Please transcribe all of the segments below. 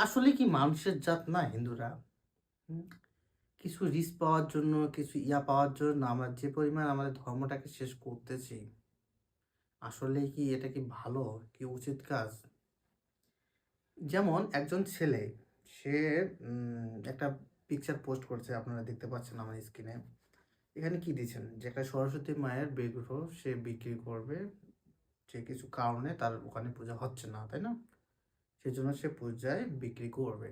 আসলে কি মানুষের জাত না হিন্দুরা? হুম? কিছু রিচ পাওয়ার জন্য, কিছু পাওয়ার জন্য আমরা যে পরিমাণ আমাদের ধর্মটাকে শেষ করতেছি, আসলেই কি এটা কি ভালো? কি উচিত কাজ? যেমন একজন ছেলে, সে একটা পিকচার পোস্ট করছে আপনারা দেখতে পাচ্ছেন আমার স্ক্রিনে। এখানে কি দিয়েছেন? যে একটা সরস্বতী মায়ের বিগ্রহ সে বিক্রি করবে। যে কিছু কারণে তার ওখানে পূজা হচ্ছে না, তাই না? সেজন্য সে পূজায় বিক্রি করবে।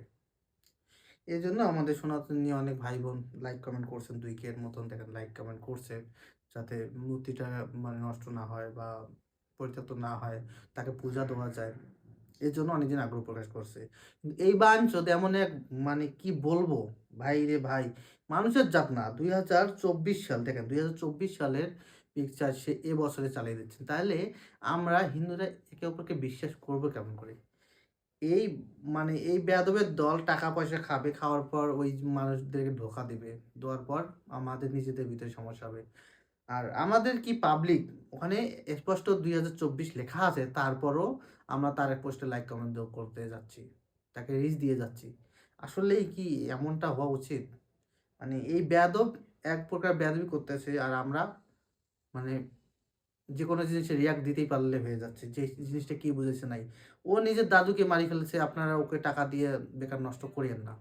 এজন্য আমাদের সনাতন নিয়ে অনেক ভাই-বোন লাইক কমেন্ট করছেন 2K এর মতন দেখেন লাইক কমেন্ট করছে। যাতে মূর্তিটা মানে নষ্ট না হয় বা পরিত্যক্ত না হয়, তাকে পূজা দেওয়া যায়। এজন্য অনেকজন আগ্রহ প্রকাশ করছে। কিন্তু এই বাঞ্চোদ এমন এক মানে কি বলবো? ভাই রে ভাই! মানুষের জাত না। 2024 সাল দেখেন 2024 সালের পিকচার সে এবছরে চালিয়ে দিচ্ছেন। তাহলে আমরা হিন্দুরা একে অপরকে বিশ্বাস করব কেমন করে? এই মানে এই বেয়াদবের দল টাকা পয়সা খাবে, খাওয়ার পর ওই মানুষদেরকে ধোঁকা দিবে। দেওয়ার পর আমাদের নিজেদের ভিতরে সমস্যা হবে। আর আমাদের কি পাবলিক ওখানে স্পষ্ট ২০২৪ লেখা আছে, তারপরও আমরা তার এক পোস্টে লাইক কমেন্ট করতে যাচ্ছি। তাকে রিচ দিয়ে যাচ্ছি। আসলেই কি এমনটা হওয়া উচিত? মানে এই বেয়াদব এক প্রকার বেয়াদবি করতেছে আর আমরা মানে যেকোনো জিনিসে রিঅ্যাক্ট দিতেই পারলে হয়ে যাচ্ছে। যে জিনিসটা কি বুঝেছে নাই। ও নিজের দাদুকে মারি ফেলেছে, আপনারা ওকে টাকা দিয়ে বেকার নষ্ট করিয়েন না।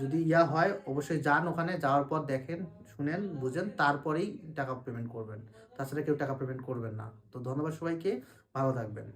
যদি হয় অবশ্যই যান ওখানে, যাওয়ার পর দেখেন, শুনেন, বুঝেন তারপরেই টাকা পেমেন্ট করবেন। তাছাড়া কেউ টাকা পেমেন্ট করবেন না। তো ধন্যবাদ সবাইকে, ভালো থাকবেন।